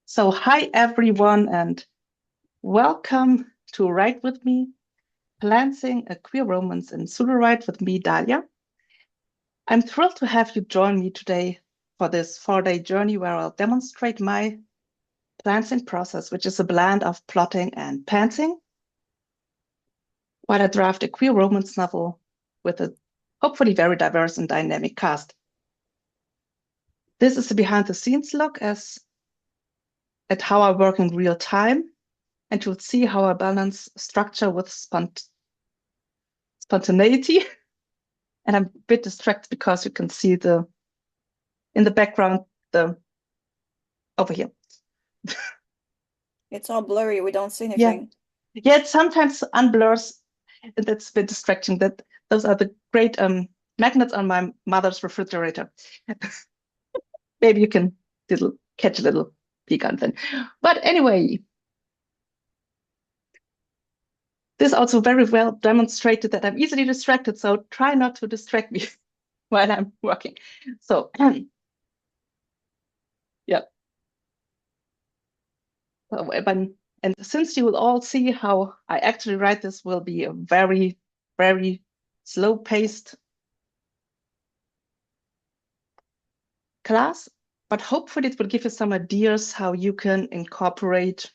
So hi everyone and welcome to Write With Me, Planting a Queer Romance in Pseudo-Write with me, Dalia. I'm thrilled to have you join me today for this 4-day journey where I'll demonstrate my planting process, which is a blend of plotting and pantsing, while I draft a queer romance novel with a hopefully very diverse and dynamic cast. This is a behind-the-scenes look at how I work in real time, and you'll see how I balance structure with spontaneity. And I'm a bit distracted because you can see in the background over here. It's all blurry. We don't see anything. Yeah, it sometimes unblurs, and that's a bit distracting. Those are the great magnets on my mother's refrigerator. Maybe you can catch a little peek on them. But anyway, this also very well demonstrated that I'm easily distracted, so try not to distract me while I'm working. So, yeah. So, and since you will all see how I actually write, this will be a very, very slow-paced class, but hopefully it will give you some ideas how you can incorporate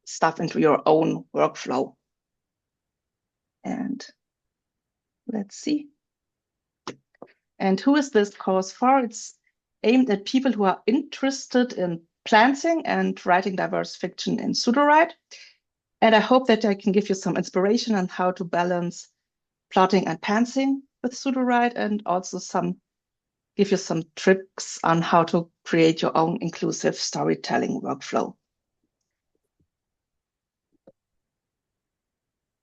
stuff into your own workflow. And let's see. And who is this course for? It's aimed at people who are interested in planting and writing diverse fiction in pseudo-write. And I hope that I can give you some inspiration on how to balance plotting and pantsing with pseudo-write, and also give you some tricks on how to create your own inclusive storytelling workflow.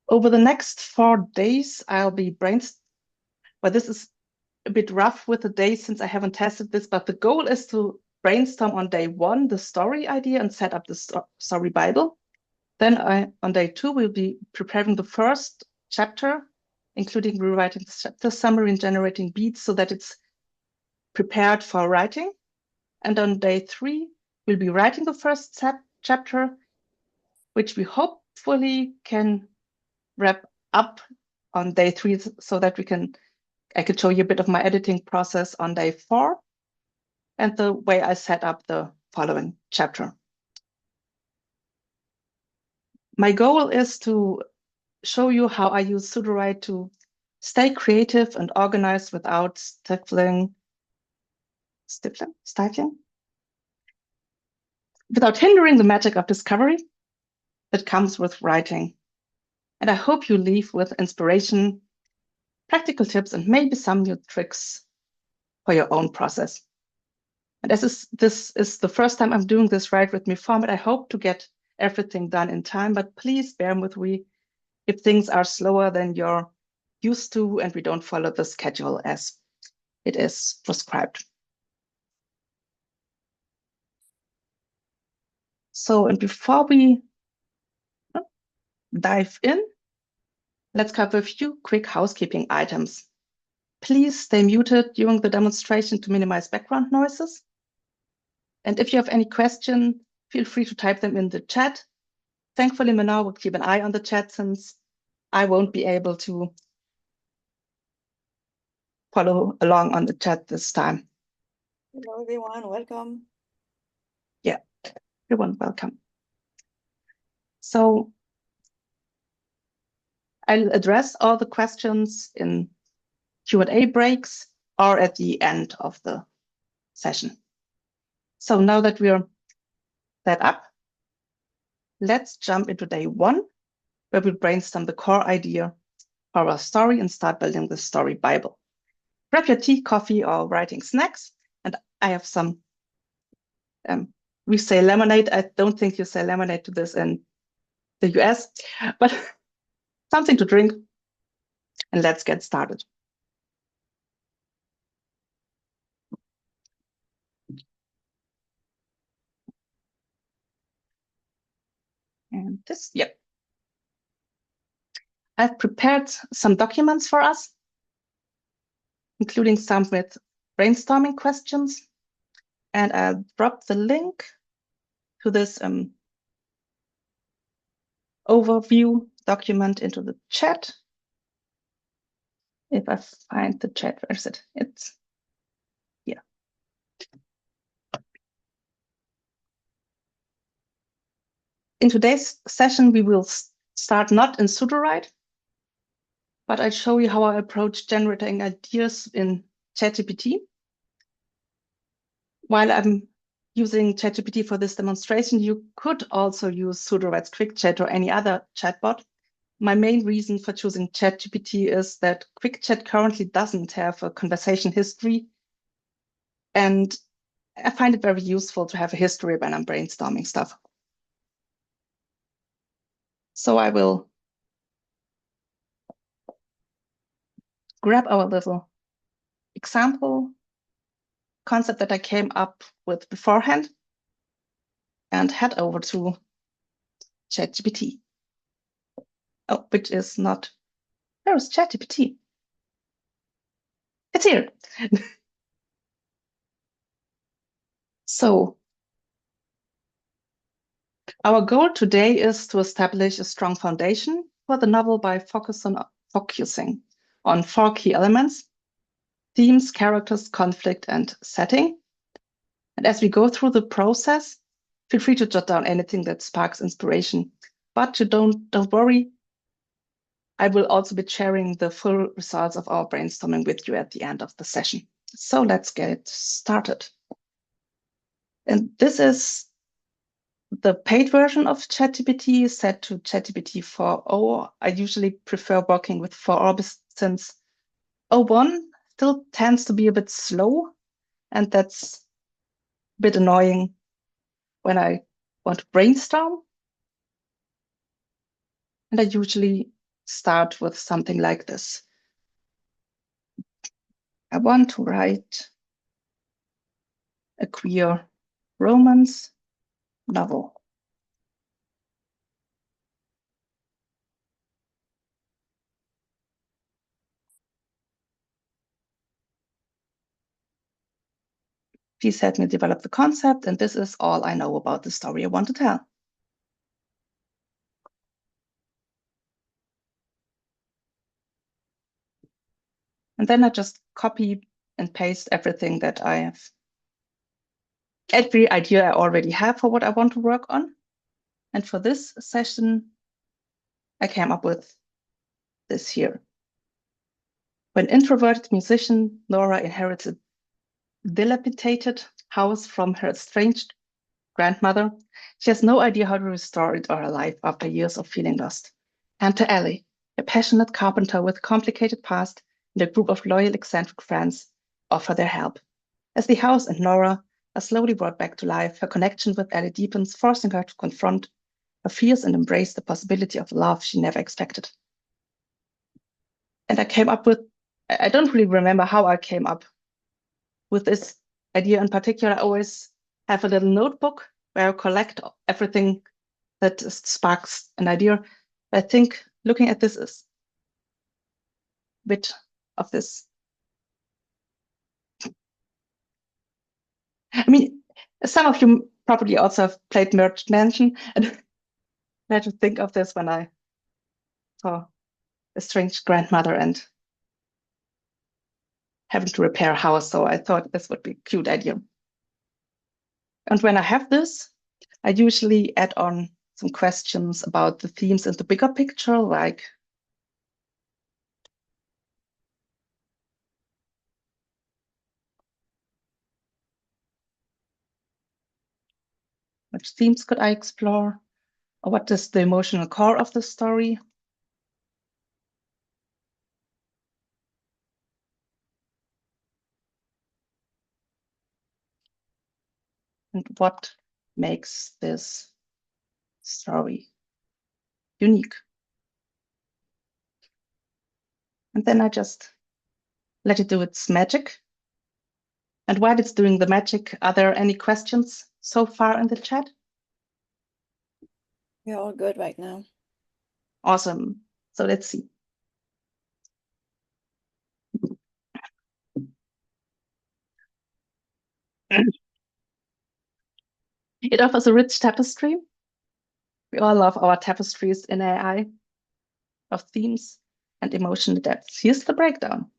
Over the next 4 days, I'll be but this is a bit rough with the days since I haven't tested this, but the goal is to brainstorm on day 1 the story idea and set up the story Bible. Then on day 2, we'll be preparing the first chapter, including rewriting the chapter summary and generating beats so that it's prepared for writing. And on day 3, we'll be writing the first chapter, which we hopefully can wrap up on day 3 so that I could show you a bit of my editing process on day 4 and the way I set up the following chapter. My goal is to show you how I use pseudo-write to stay creative and organized without stifling, without hindering the magic of discovery that comes with writing. And I hope you leave with inspiration, practical tips, and maybe some new tricks for your own process. And this is the first time I'm doing this Write With Me format. I hope to get everything done in time, but please bear with me if things are slower than you're used to and we don't follow the schedule as it is prescribed. So, and before we dive in, let's cover a few quick housekeeping items. Please stay muted during the demonstration to minimize background noises. And if you have any question, feel free to type them in the chat. Thankfully, Manar will keep an eye on the chat since I won't be able to follow along on the chat this time. Hello, everyone. Welcome. Yeah, everyone, welcome. So I'll address all the questions in Q&A breaks or at the end of the session. So now that we're set up, let's jump into day 1, where we brainstorm the core idea for our story and start building the story Bible. Grab your tea, coffee, or writing snacks. And I have some, we say lemonade. I don't think you say lemonade to this in the US, but something to drink. And let's get started. And this, yeah. I've prepared some documents for us, including some with brainstorming questions. And I'll drop the link to this overview document into the chat. If I find the chat, where is it? It's here. In today's session, we will start not in pseudowrite, but I'll show you how I approach generating ideas in ChatGPT. While I'm using ChatGPT for this demonstration, you could also use pseudowrite's QuickChat or any other chatbot. My main reason for choosing ChatGPT is that QuickChat currently doesn't have a conversation history, and I find it very useful to have a history when I'm brainstorming stuff. So I will grab our little example concept that I came up with beforehand and head over to ChatGPT. Oh, which is not, where is ChatGPT? It's here. So our goal today is to establish a strong foundation for the novel by focusing on 4 key elements: themes, characters, conflict, and setting. And as we go through the process, feel free to jot down anything that sparks inspiration. But you don't worry, I will also be sharing the full results of our brainstorming with you at the end of the session. So let's get started. And this is the paid version of ChatGPT set to ChatGPT 4.0. I usually prefer working with 4.0 since 0.1 still tends to be a bit slow, and that's a bit annoying when I want to brainstorm. And I usually start with something like this. I want to write a queer romance novel. Please help me develop the concept, and this is all I know about the story I want to tell. And then I just copy and paste everything that I have, every idea I already have for what I want to work on. And for this session, I came up with this here. When introverted musician Nora inherits a dilapidated house from her estranged grandmother, she has no idea how to restore it or her life after years of feeling lost. Enter Ellie, a passionate carpenter with a complicated past, and a group of loyal, eccentric friends offer their help. As the house and Nora are slowly brought back to life, her connection with Ellie deepens, forcing her to confront her fears and embrace the possibility of love she never expected. And I came up with, I don't really remember how I came up with this idea in particular. I always have a little notebook where I collect everything that sparks an idea. I think looking at this is a bit of this. I mean, some of you probably also have played Merged Mansion, and I had to think of this when I saw a strange grandmother and having to repair a house. So I thought this would be a cute idea. And when I have this, I usually add on some questions about the themes and the bigger picture, like which themes could I explore? Or what is the emotional core of the story? And what makes this story unique? And then I just let it do its magic. And while it's doing the magic, are there any questions so far in the chat? We're all good right now. Awesome. So let's see. It offers a rich tapestry. We all love our tapestries in AI of themes and emotional depth. Here's the breakdown.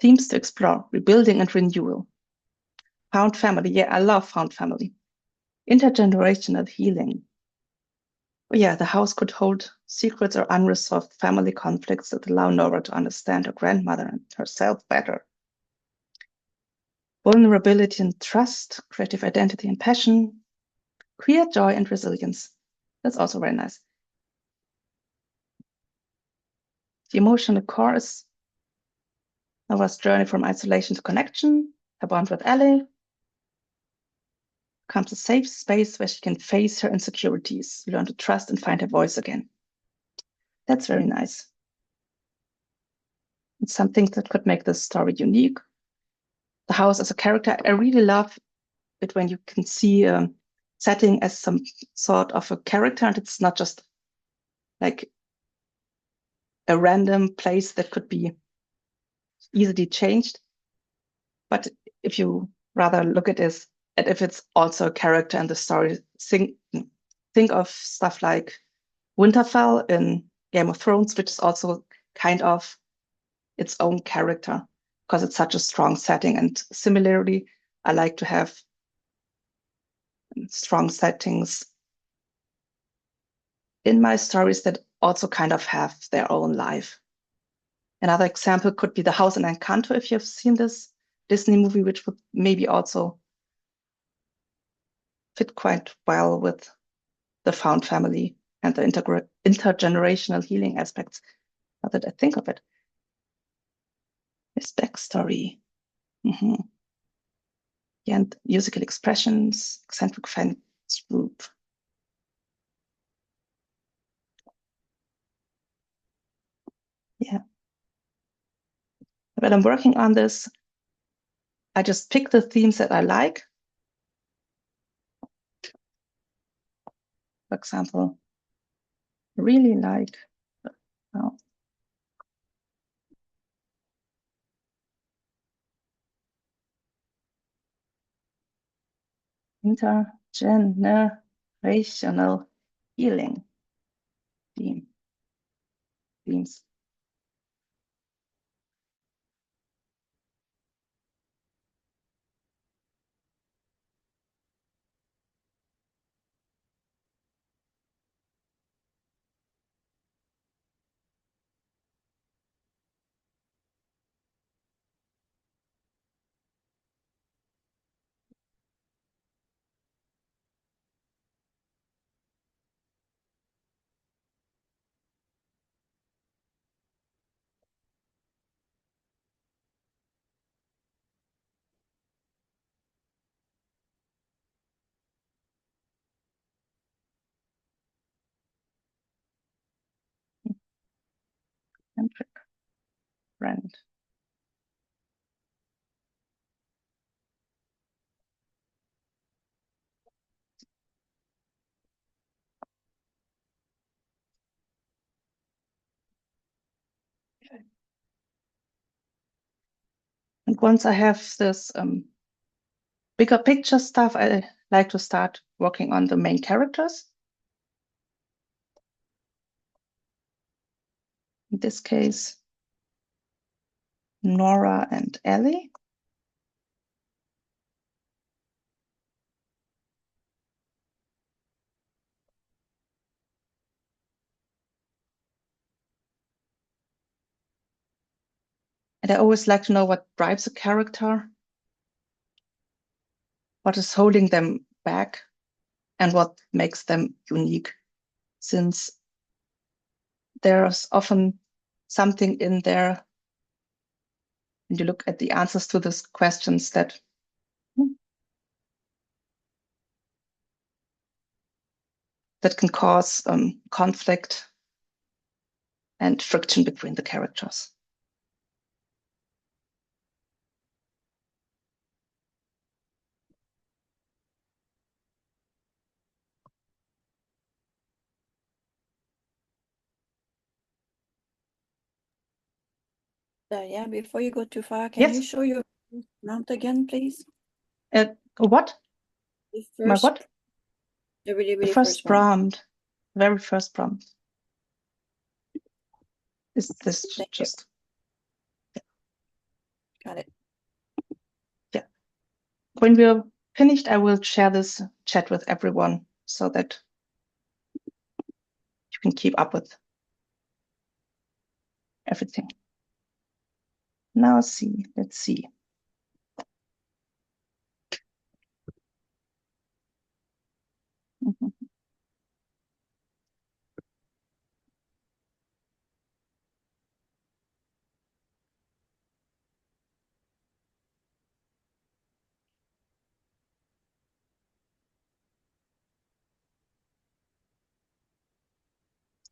Themes to explore: rebuilding and renewal. Found family. Yeah, I love found family. Intergenerational healing. Oh, yeah, the house could hold secrets or unresolved family conflicts that allow Nora to understand her grandmother and herself better. Vulnerability and trust, creative identity and passion, queer joy and resilience. That's also very nice. The emotional core is Nora's journey from isolation to connection. Her bond with Ellie becomes a safe space where she can face her insecurities, learn to trust and find her voice again. That's very nice. It's something that could make this story unique. The house as a character, I really love it when you can see a setting as some sort of a character, and it's not just like a random place that could be easily changed. But if you rather look at it as if it's also a character in the story, think of stuff like Winterfell in Game of Thrones, which is also kind of its own character because it's such a strong setting. And similarly, I like to have strong settings in my stories that also kind of have their own life. Another example could be The House in Encanto, if you've seen this Disney movie, which would maybe also fit quite well with the found family and the intergenerational healing aspects. Now that I think of it. His backstory. Mm-hmm. And musical expressions, eccentric fans group. Yeah. When I'm working on this, I just pick the themes that I like. For example, really like oh, intergenerational healing themes. Eccentric friend. And once I have this bigger picture stuff, I like to start working on the main characters. In this case, Nora and Ellie. And I always like to know what drives a character, what is holding them back, and what makes them unique, since there's often something in there when you look at the answers to these questions that can cause conflict and friction between the characters. Yeah, before you go too far, can you Yes. show your Prompt again, please. What? The My first, what? the really, The really first first one. prompt, very first prompt. Is this Thank you. just, Got it. yeah. When we're finished, I will share this chat with everyone so that you can keep up with everything. Now let's see. Mhm.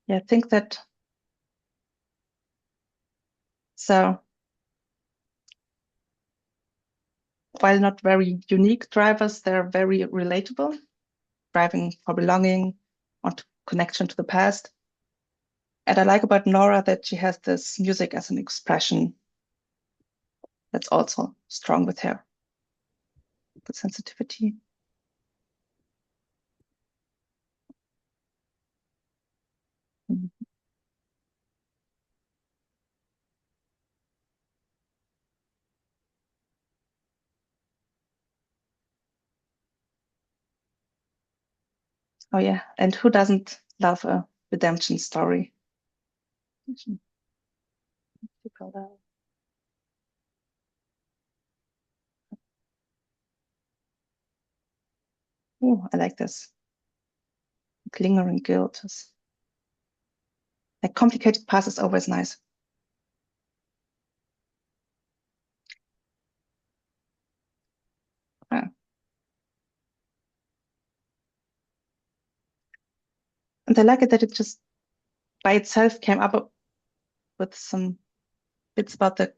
Yeah, I think that, so while not very unique drivers, they're very relatable, driving for belonging, or connection to the past. And I like about Nora that she has this music as an expression that's also strong with her. The sensitivity. Mhm. Oh yeah, and who doesn't love a redemption story? Oh, I like this. Lingering guilt is like complicated past is always nice. Yeah. And I like it that it just by itself came up with some bits about the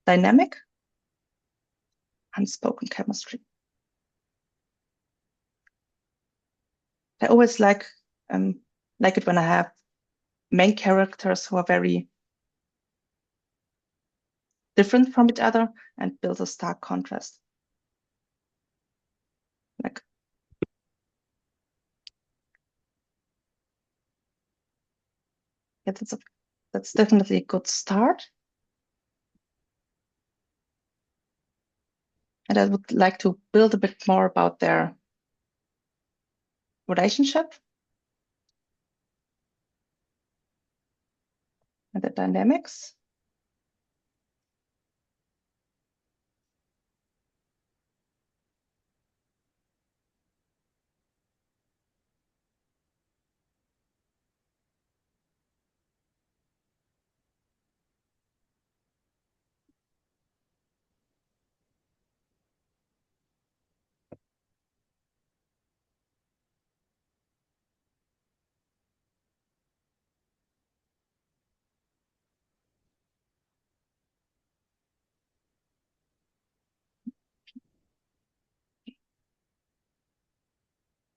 dynamic, unspoken chemistry. I always like it when I have main characters who are very different from each other and build a stark contrast. Like, yeah, that's definitely a good start. And I would like to build a bit more about their relationship and the dynamics.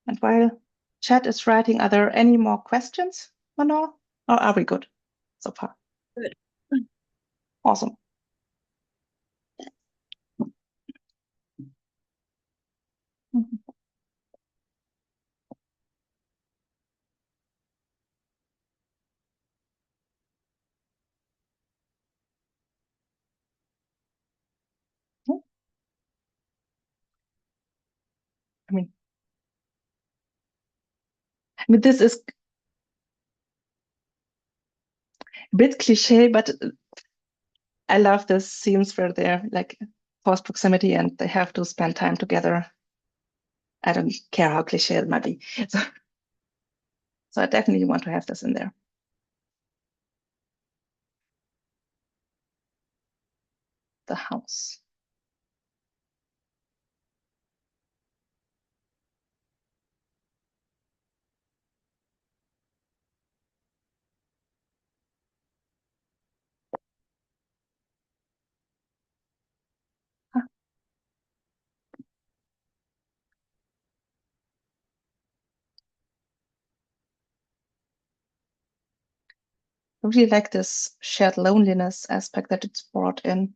And while chat is writing, are there any more questions, Manor? Or are we good so far? Good. Awesome. Mhm. I mean, this is a bit cliche, but I love this scenes where they're like close proximity and they have to spend time together. I don't care how cliche it might be. So, so I definitely want to have this in there. The house. Huh. I really like this shared loneliness aspect that it's brought in.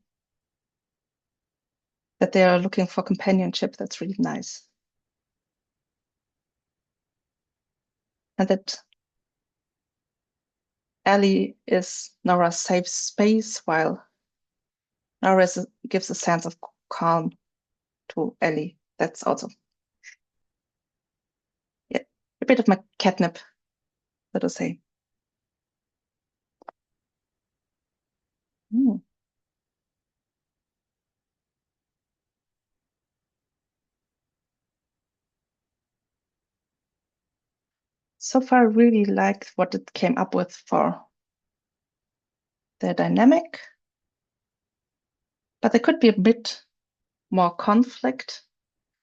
that they are looking for companionship. That's really nice. And that Ellie is Nora's safe space, while Nora gives a sense of calm to Ellie. That's also, yeah, a bit of my catnip, so to say. Mm. So far, I really liked what it came up with for the dynamic, but there could be a bit more conflict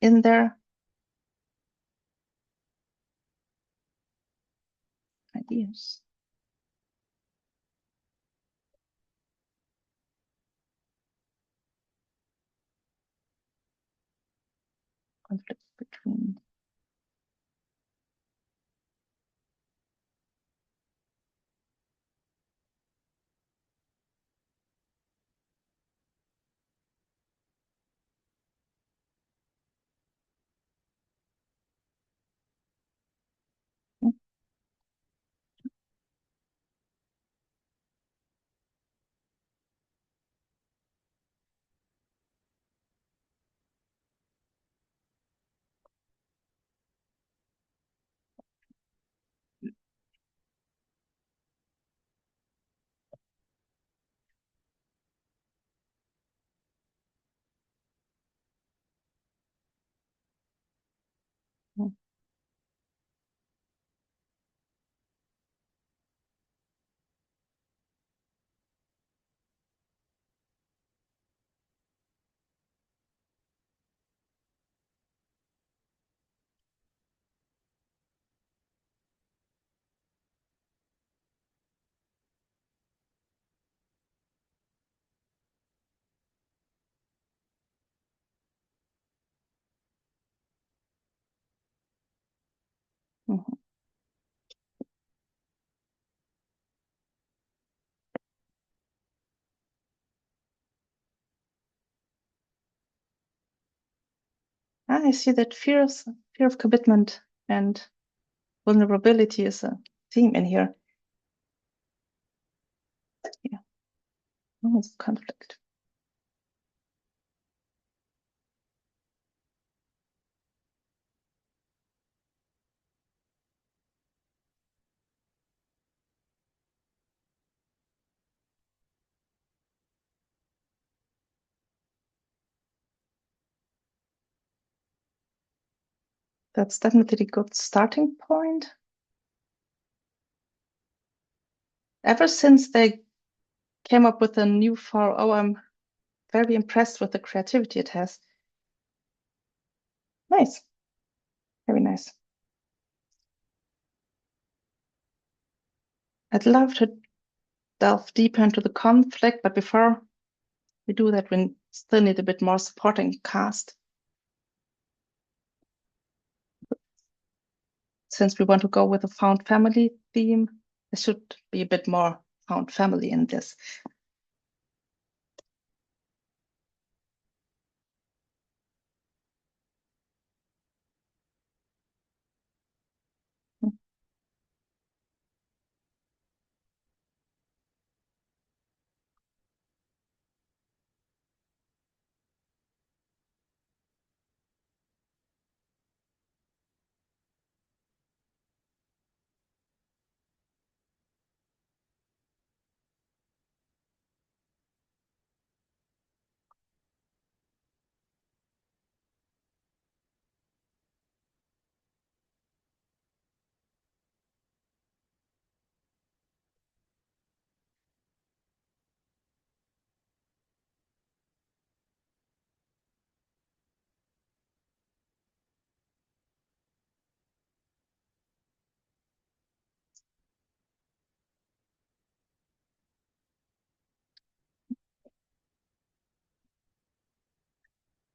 in there. Ideas. Conflict between. Mhm. I see that fear of commitment and vulnerability is a theme in here. Yeah, it's conflict. That's definitely a good starting point. Ever since they came up with a new 4.0, I'm very impressed with the creativity it has. Nice. Very nice. I'd love to delve deeper into the conflict, but before we do that, we still need a bit more supporting cast. Since we want to go with a found family theme, there should be a bit more found family in this.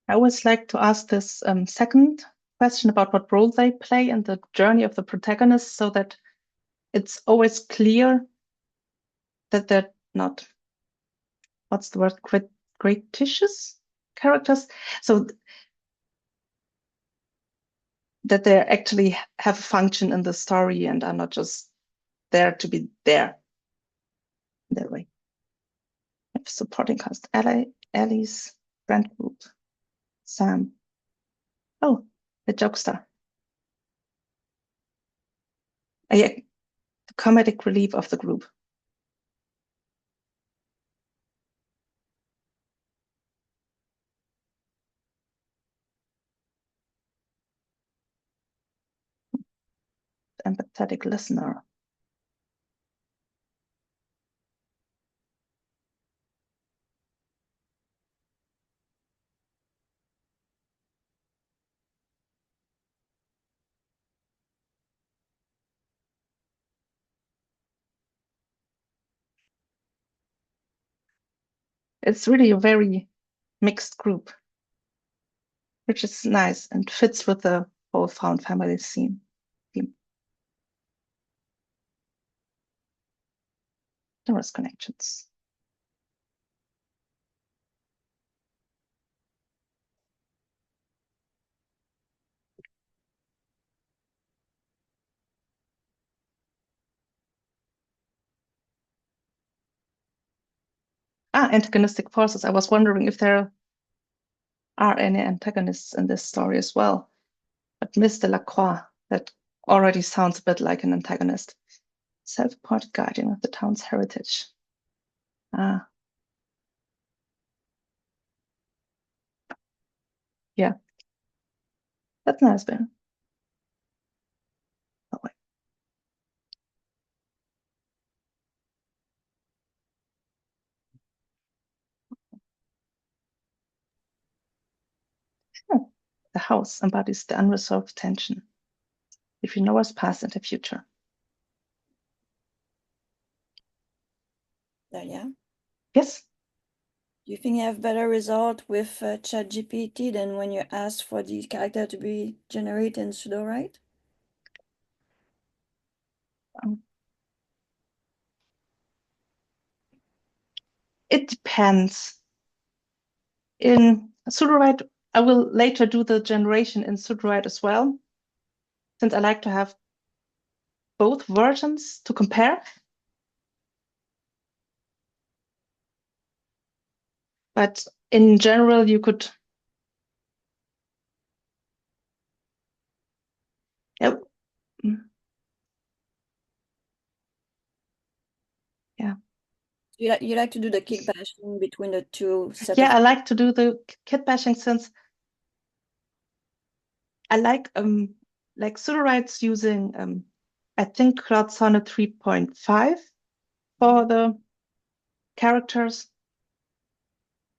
I always like to ask this second question about what role they play in the journey of the protagonist, so that it's always clear that they're not, what's the word, gratuitous? characters, so that they actually have a function in the story and are not just there to be there. That way. Supporting cast: Ellie's friend group, Sam. Oh, the jokester. Yeah, the comedic relief of the group. Empathetic listener. It's really a very mixed group, which is nice and fits with the whole found family theme. Numerous connections. Antagonistic forces. I was wondering if there are any antagonists in this story as well. But Mr. Lacroix, that already sounds a bit like an antagonist. Self-appointed guardian of the town's heritage. Yeah, that's nice, Ben. Oh, wait. Oh, the house embodies the unresolved tension. If you know us past and the future. Dalia, Yes. do you think you have better result with ChatGPT than when you ask for the character to be generated in pseudo-write? It depends. In pseudo-write, I will later do the generation in pseudo-write as well, since I like to have both versions to compare. But in general, you could, yeah, yeah, You like to do the kick bashing between the two set yeah. of I like to do the kit bashing since I like pseudo-writes using I think Cloud Sonnet 3.5 for the characters.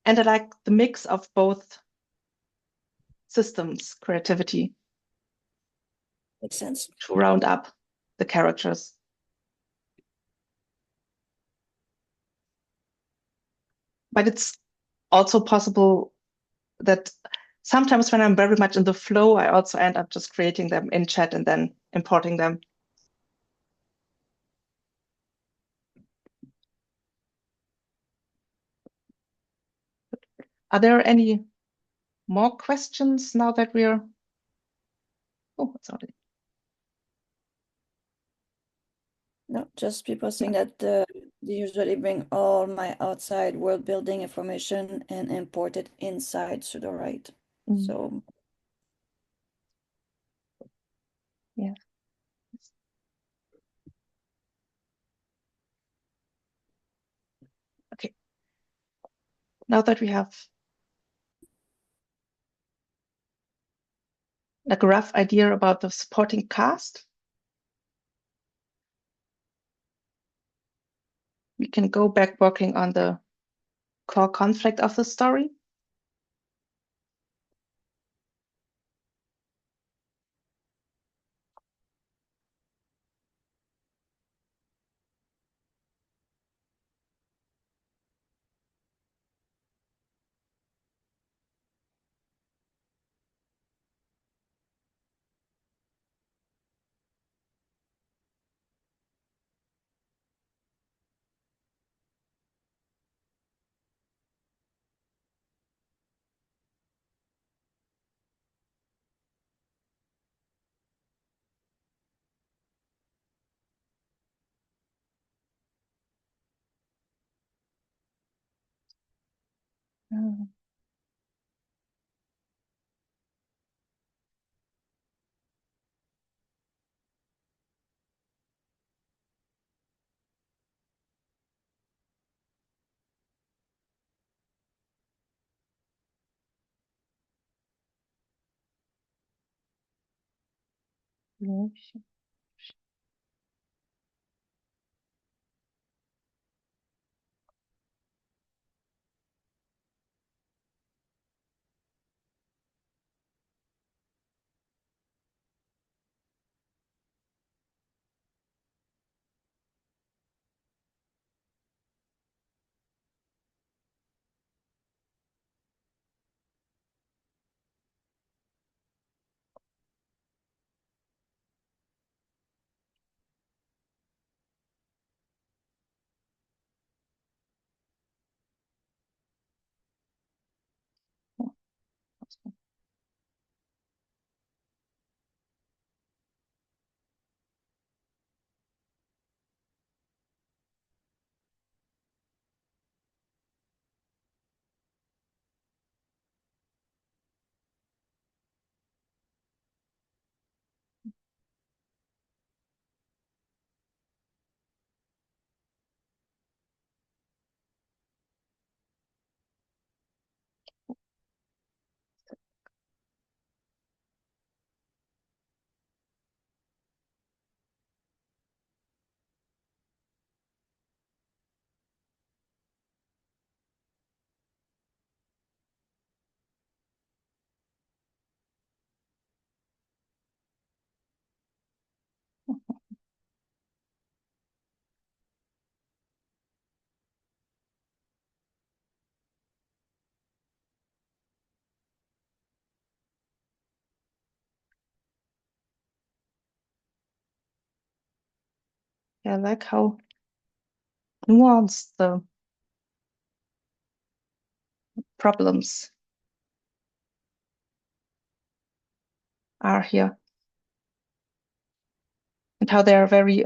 And I like the mix of both systems creativity makes sense. to round up the characters. But it's also possible that sometimes when I'm very much in the flow, I also end up just creating them in chat and then importing them. Are there any more questions now that we're... Oh, it's already... No, just people saying that they usually bring all my outside world building information and import it inside pseudo-write. So yeah. Okay. Now that we have like a rough idea about the supporting cast, we can go back working on the core conflict of the story. Mm. Mm. Yeah, I like how nuanced the problems are here and how they are very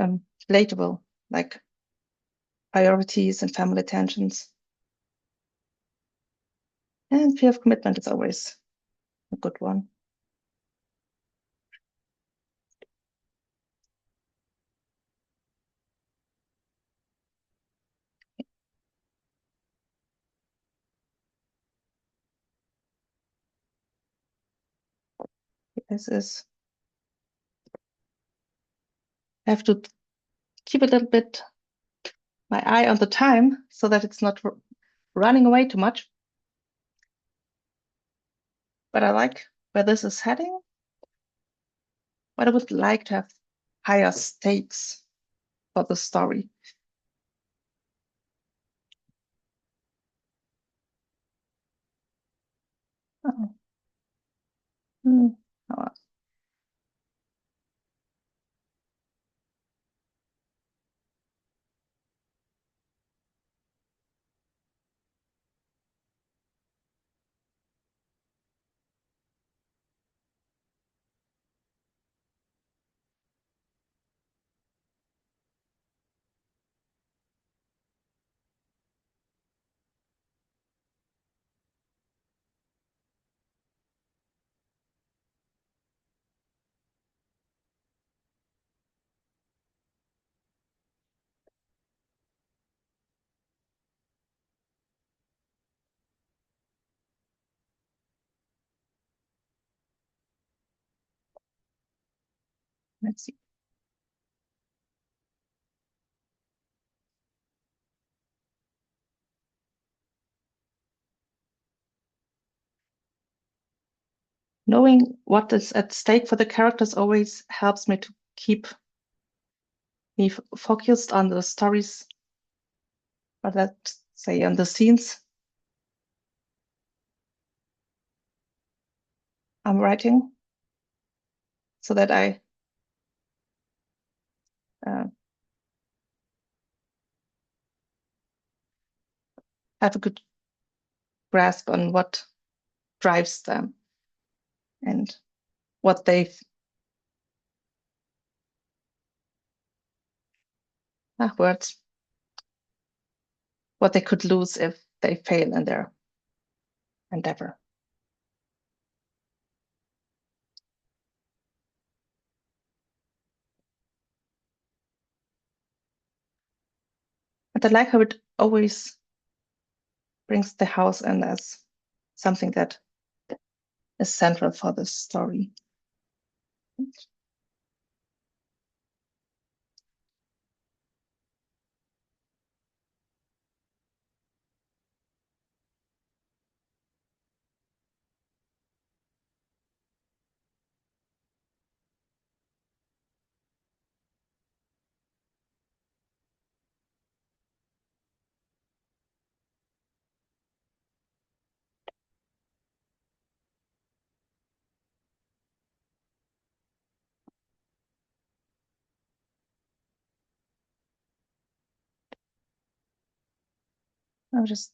relatable, like priorities and family tensions. And fear of commitment is always a good one. This is, I have to keep a little bit my eye on the time so that it's not running away too much. But I like where this is heading. But I would like to have higher stakes for the story. Oh. Hmm. Oh, let's see. Knowing what is at stake for the characters always helps me to keep me focused on the stories, or let's say on the scenes I'm writing, so that I uh, have a good grasp on what drives them and what they words what they could lose if they fail in their endeavor. And I like how it always brings the house in as something that is central for this story. I'll just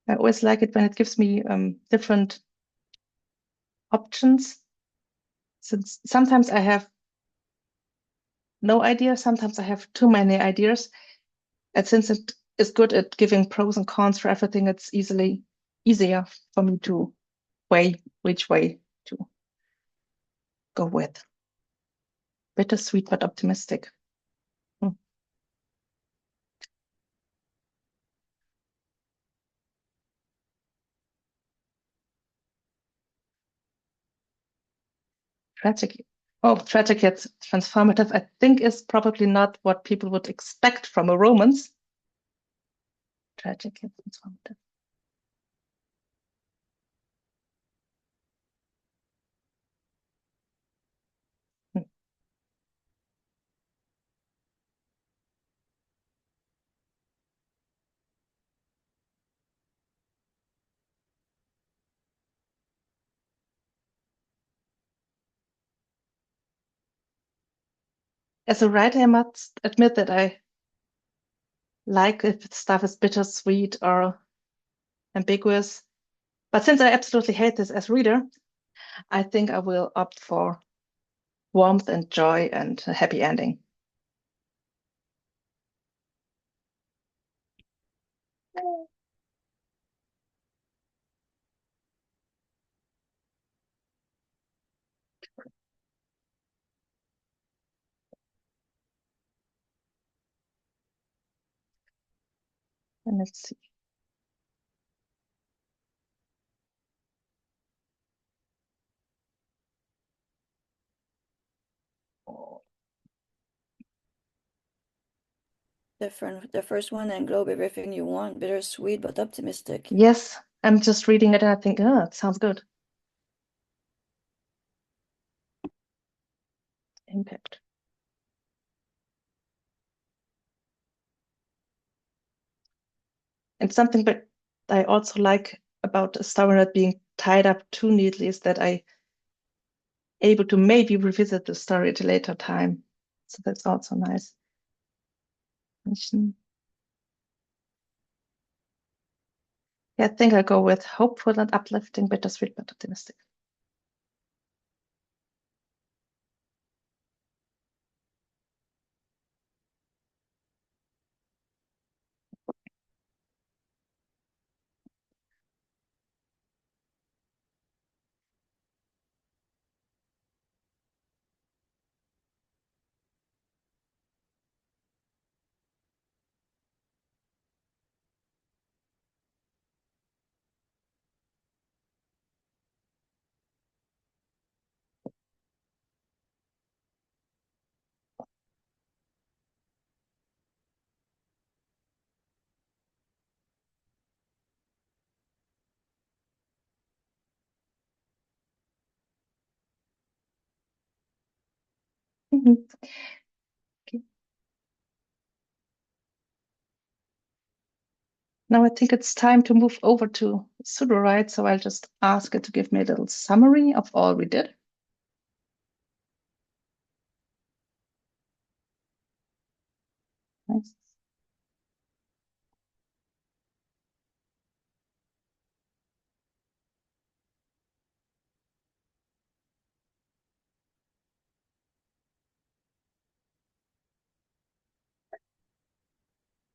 I always like it when it gives me different options. Since sometimes I have no idea, sometimes I have too many ideas. And since it is good at giving pros and cons for everything, it's easier for me to weigh which way to go with. Bittersweet but optimistic. Hmm. Tragic. Oh, tragic yet transformative, I think is probably not what people would expect from a romance. Tragic yet transformative. Hmm. As a writer, I must admit that I like if stuff is bittersweet or ambiguous. But since I absolutely hate this as reader, I think I will opt for warmth and joy and a happy ending. And let's see. Different. The first one, and globe everything you want, bittersweet but optimistic. Yes, I'm just reading it and I think, oh, it sounds good. Impact. And something that I also like about a story not being tied up too neatly is that I able to maybe revisit the story at a later time. So that's also nice. Yeah, I think I'll go with hopeful and uplifting, bittersweet but optimistic. Okay. Now I think it's time to move over to pseudowrite, so I'll just ask it to give me a little summary of all we did. Nice.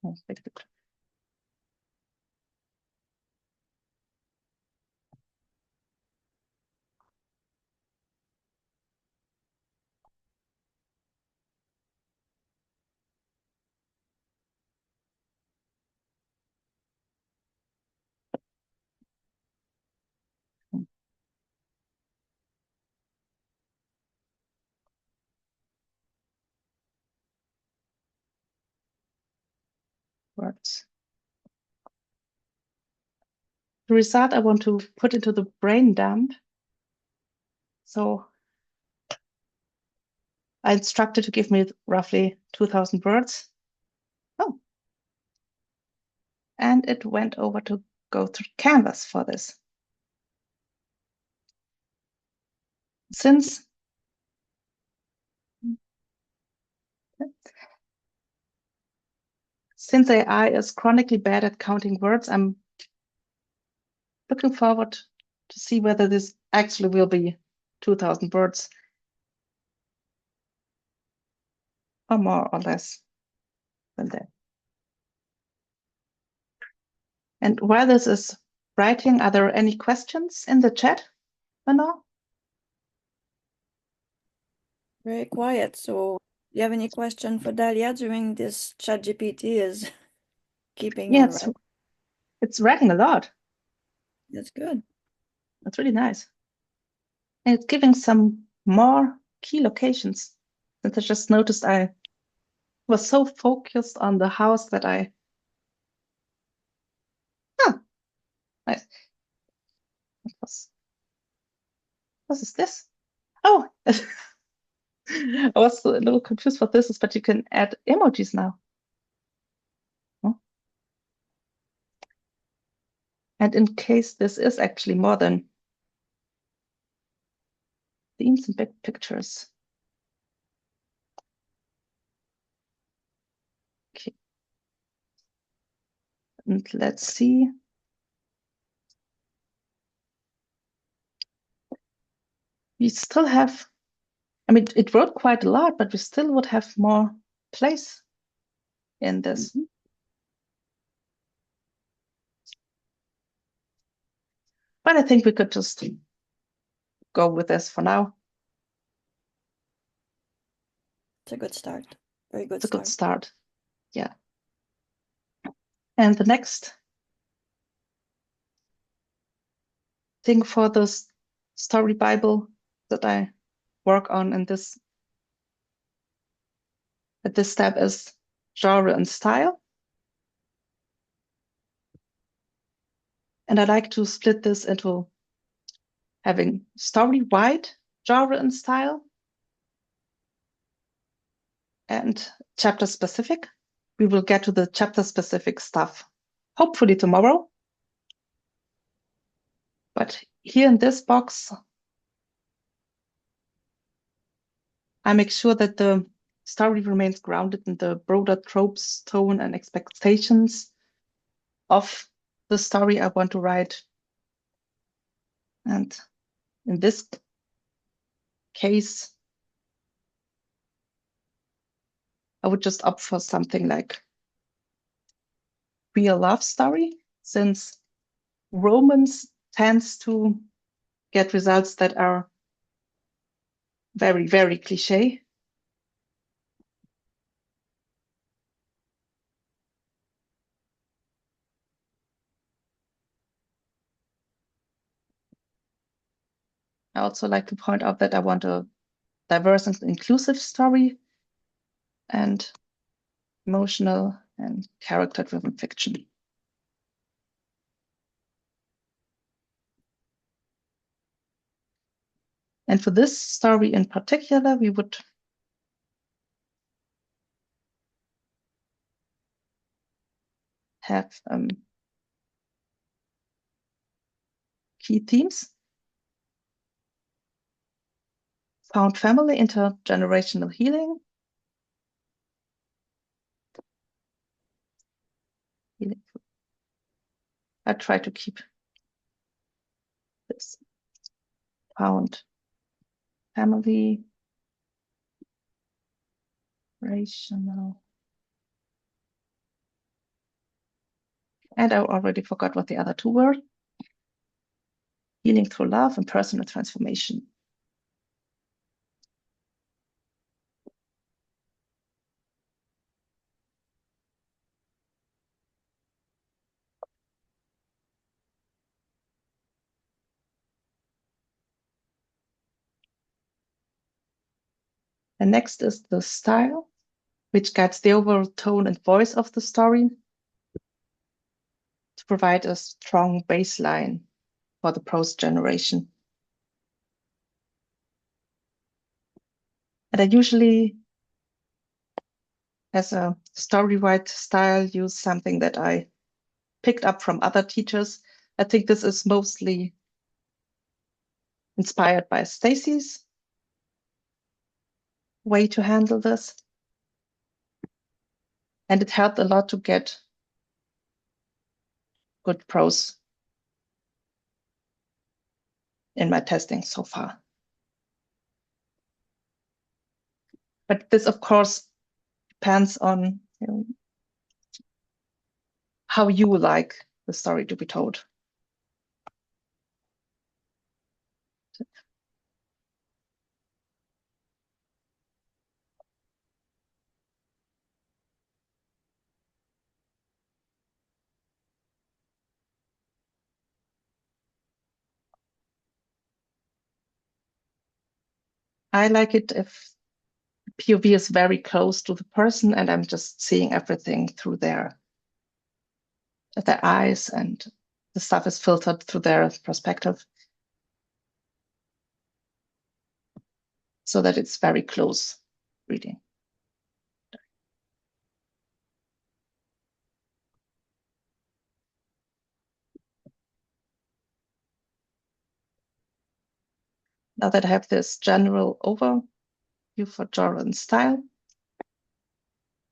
Nice. Words. The result I want to put into the brain dump. So I instructed to give me roughly 2,000 words. Oh, and it went over to go through Canvas for this. Since AI is chronically bad at counting words, I'm looking forward to see whether this actually will be 2,000 words or more or less than that. And while this is writing, are there any questions in the chat or no? Very quiet. So, do you have any question for Dalia during this ChatGPT is keeping Yeah, on right? it's writing a lot. That's good. That's really nice. And it's giving some more key locations. Since I just noticed I was so focused on the house that nice. What is this? Oh, I was a little confused what this is, but you can add emojis now. Oh. And in case this is actually more than themes and big pictures. Okay. And let's see. We still have, I mean, it wrote quite a lot, but we still would have more place in this. But I think we could just go with this for now. It's a good start. Very good It's a start. good start. Yeah. And the next thing for this story Bible that I work on in this at this step is genre and style. And I like to split this into having story-wide genre and style and chapter specific. We will get to the chapter specific stuff hopefully tomorrow. But here in this box, I make sure that the story remains grounded in the broader tropes, tone, and expectations of the story I want to write. And in this case, I would just opt for something like real love story, since romance tends to get results that are very, very cliche. I also like to point out that I want a diverse and inclusive story and emotional and character-driven fiction. And for this story in particular, we would have key themes. Found family, intergenerational healing. I try to keep this. Found family, rational. And I already forgot what the other two were. Healing through love and personal transformation. And next is the style, which guides the overall tone and voice of the story to provide a strong baseline for the prose generation. And I usually, as a story-write style, use something that I picked up from other teachers. I think this is mostly inspired by Stacy's way to handle this. And it helped a lot to get good prose in my testing so far. But this, of course, depends on how you like the story to be told. I like it if POV is very close to the person and I'm just seeing everything through their eyes and the stuff is filtered through their perspective so that it's very close reading. Now that I have this general overview for genre and style,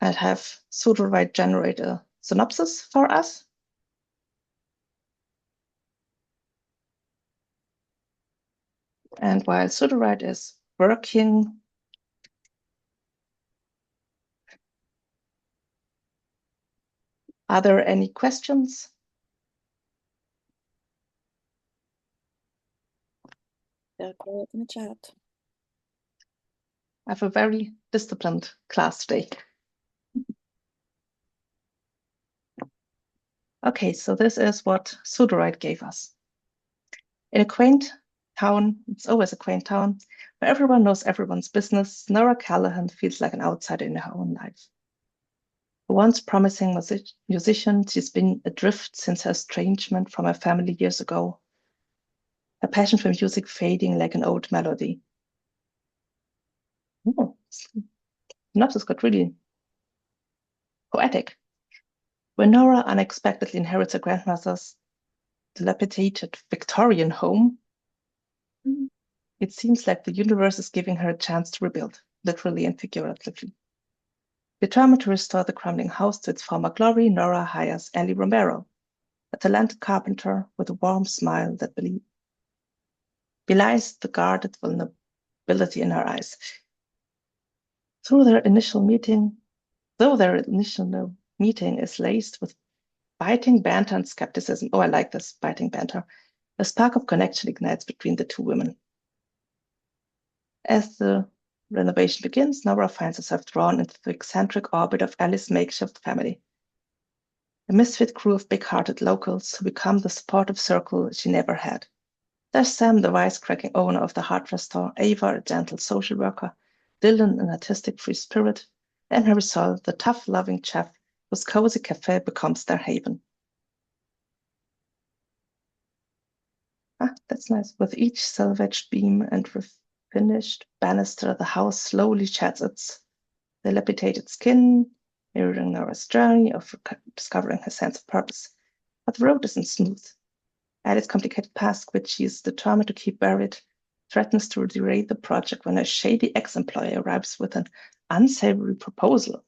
I'd have Sudowrite generate a synopsis for us. And while Sudowrite is working, are there any questions? Yeah, call it in the chat. I have a very disciplined class today. Okay, so this is what Sudowrite gave us. In a quaint town, it's always a quaint town, where everyone knows everyone's business, Nora Callahan feels like an outsider in her own life. A once promising musician, she's been adrift since her estrangement from her family years ago, her passion for music fading like an old melody. Oh, synopsis got really poetic. When Nora unexpectedly inherits her grandmother's dilapidated Victorian home, it seems like the universe is giving her a chance to rebuild, literally and figuratively. Determined to restore the crumbling house to its former glory, Nora hires Andy Romero, a talented carpenter with a warm smile that belies the guarded vulnerability in her eyes. Though their initial meeting is laced with biting banter and skepticism, oh, I like this, biting banter, a spark of connection ignites between the two women. As the renovation begins, Nora finds herself drawn into the eccentric orbit of Alice's makeshift family, a misfit crew of big-hearted locals who become the supportive circle she never had. There's Sam, the wisecracking owner of the hardware store, Ava, a gentle social worker, Dylan, an artistic free spirit, and Marisol, the tough, loving chef whose cozy cafe becomes their haven. Ah, that's nice. With each salvaged beam and refinished banister, the house slowly sheds its dilapidated skin, mirroring Nora's journey of discovering her sense of purpose. But the road isn't smooth. Alice's complicated past, which she is determined to keep buried, threatens to derail the project when a shady ex-employer arrives with an unsavory proposal.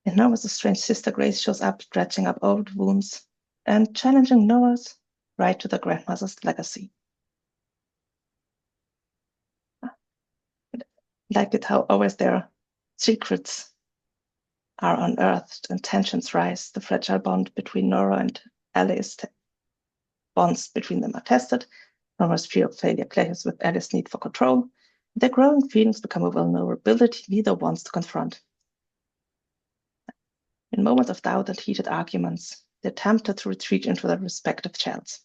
And Nora's strange sister Grace shows up, dredging up old wounds and challenging Nora's right to the grandmother's legacy. Like it how always their secrets are unearthed and tensions rise. The fragile bond between Nora and Alice bonds between them are tested. Nora's fear of failure clashes with Alice's need for control. Their growing feelings become a vulnerability neither wants to confront. In moments of doubt and heated arguments, they're tempted to retreat into their respective shells.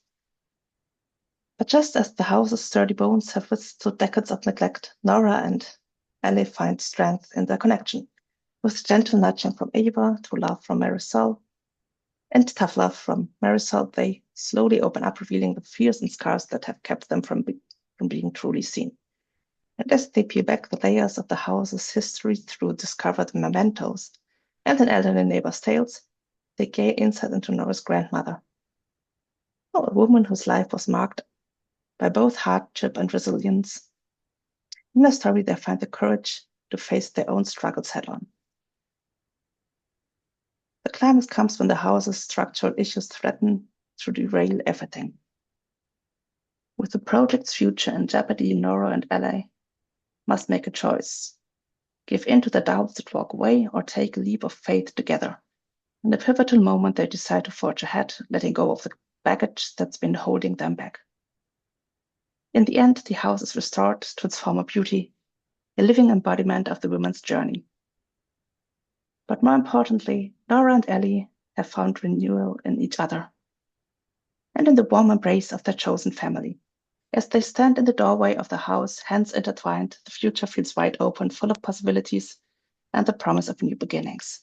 But just as the house's sturdy bones have withstood decades of neglect, Nora and Ellie find strength in their connection, with gentle nudging from Ava to love from Marisol, and tough love from Marisol, they slowly open up, revealing the fears and scars that have kept them from being truly seen. And as they peel back the layers of the house's history through discovered mementos and an elderly neighbor's tales, they gain insight into Nora's grandmother, a woman whose life was marked by both hardship and resilience. In their story, they find the courage to face their own struggles head-on. The climax comes when the house's structural issues threaten to derail everything. With the project's future in jeopardy, Nora and Ellie must make a choice. Give in to the doubts that walk away or take a leap of faith together. In a pivotal moment, they decide to forge ahead, letting go of the baggage that's been holding them back. In the end, the house is restored to its former beauty, a living embodiment of the women's journey. But more importantly, Nora and Ellie have found renewal in each other and in the warm embrace of their chosen family. As they stand in the doorway of the house, hands intertwined, the future feels wide open, full of possibilities and the promise of new beginnings.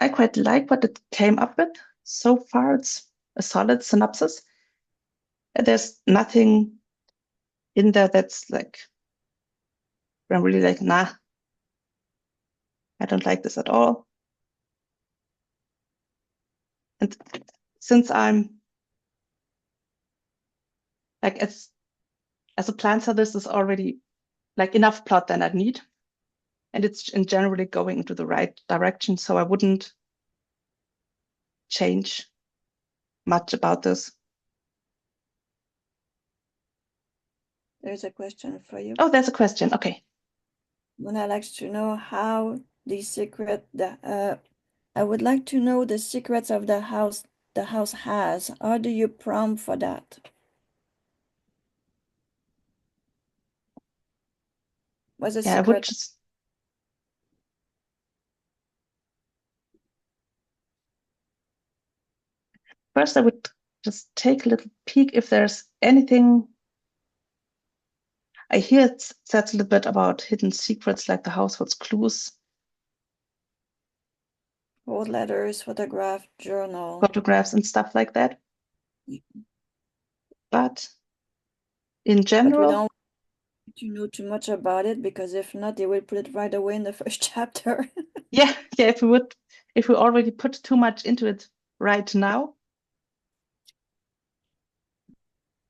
I quite like what it came up with. So far, it's a solid synopsis. There's nothing in there that's like, I'm really like, nah, I don't like this at all. And since I'm like, as a planter, this is already like enough plot that I need. And it's in generally going into the right direction. So I wouldn't change much about this. There's a question for you. Oh, there's a question. Okay. Mona likes to know how the secret I would like to know the secrets of the house has. How do you prompt for that? What's the Yeah, I would secret? just first I would just take a little peek if there's anything. I hear it says a little bit about hidden secrets like the household's clues, Old letters, photograph, journal. photographs and stuff like that. But in But we general, don't want to know too much about it because if not, they will put it right away in the first chapter. yeah, if we already put too much into it right now,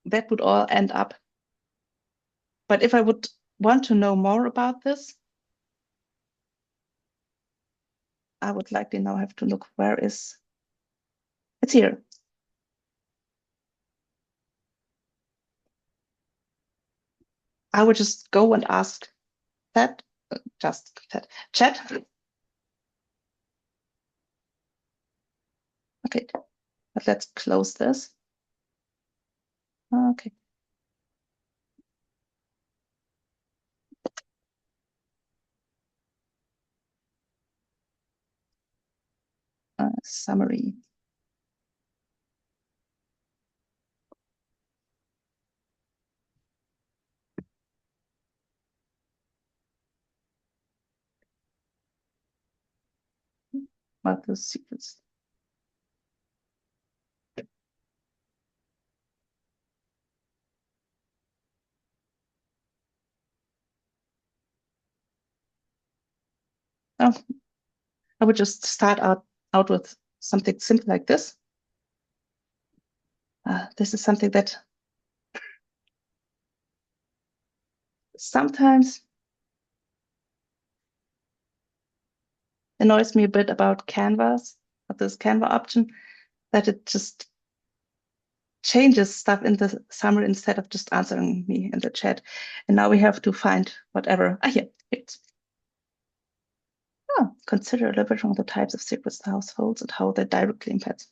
that would all end up. But if I would want to know more about this, I would likely now have to look where is it's here. I would just go and ask that, just that chat. Okay, but let's close this. Okay. Summary. What the secrets? Oh, I would just start out with something simple like this. This is something that sometimes annoys me a bit about Canvas, about this Canva option, that it just changes stuff in the summary instead of just answering me in the chat. And now we have to find whatever. Here. It's, consider elaborating the types of secrets the households and how they directly impact.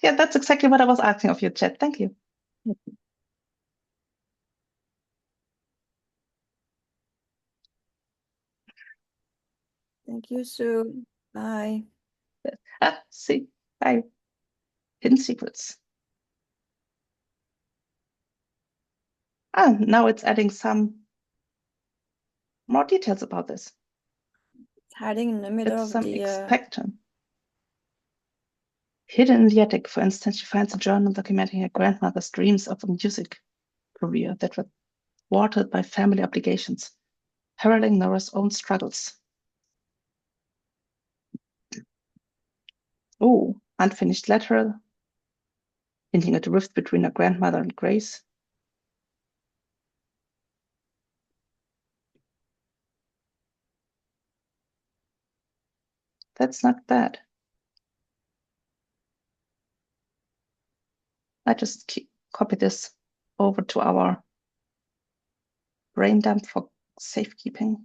Yeah, that's exactly what I was asking of you, chat. Thank you. Thank you, Sue. Bye. See, I hidden secrets. Now it's adding some more details about this. It's hiding in the middle It's of some the expectation. Hidden in the attic, for instance, she finds a journal documenting her grandmother's dreams of a music career that were thwarted by family obligations, heralding Nora's own struggles. Oh, unfinished letter, hinting at a rift between her grandmother and Grace. That's not bad. I just copy this over to our brain dump for safekeeping.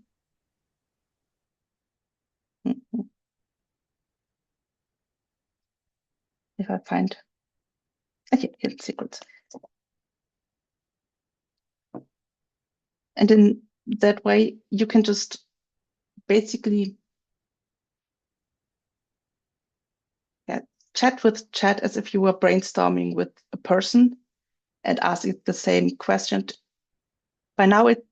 If I find, okay, hidden secrets. And in that way, you can just basically chat with chat as if you were brainstorming with a person and ask it the same question. By now, it's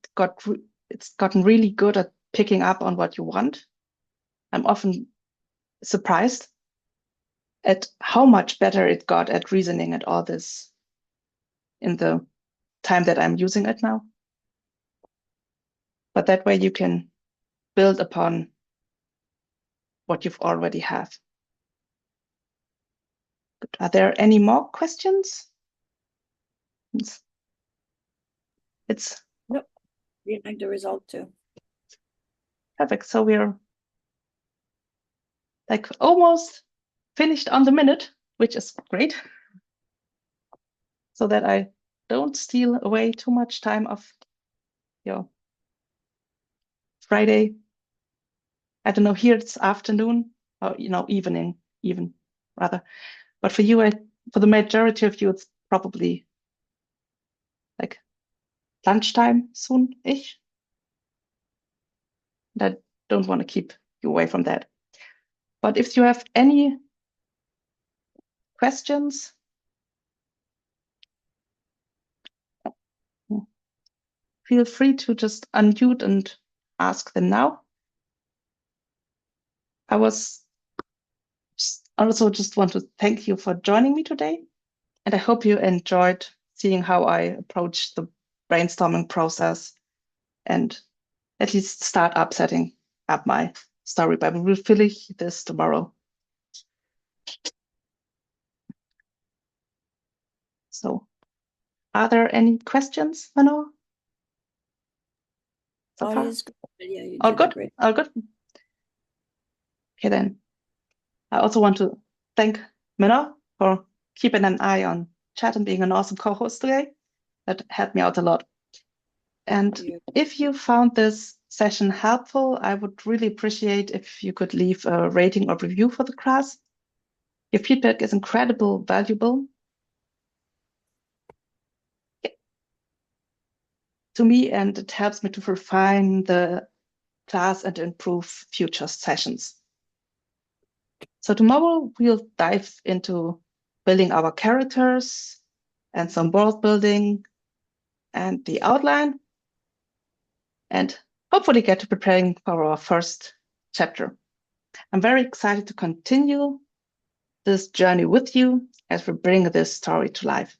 gotten really good at picking up on what you want. I'm often surprised at how much better it got at reasoning and all this in the time that I'm using it now. But that way you can build upon what you've already have. Good. Are there any more questions? It's Nope. We like the result too. perfect. So we're like almost finished on the minute, which is great. So that I don't steal away too much time of your Friday. I don't know, here it's afternoon or evening even rather. But for you, for the majority of you, it's probably like lunchtime soon-ish. And I don't want to keep you away from that. But if you have any questions, feel free to just unmute and ask them now. I was also just want to thank you for joining me today. And I hope you enjoyed seeing how I approach the brainstorming process and at least start up setting up my story Bible. We'll finish this tomorrow. So are there any questions, Mano? So All far? is good. Yeah, you All did a good? great. All good? Okay, then. I also want to thank Mano for keeping an eye on chat and being an awesome co-host today. That helped me out a lot. And if you found this session helpful, I would really appreciate if you could leave a rating or review for the class. Your feedback is incredibly valuable to me, and it helps me to refine the class and improve future sessions. So tomorrow we'll dive into building our characters and some world building and the outline, and hopefully get to preparing for our first chapter. I'm very excited to continue this journey with you as we bring this story to life.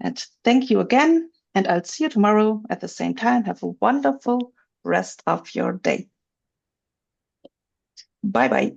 And thank you again, and I'll see you tomorrow at the same time. Have a wonderful rest of your day. Bye bye.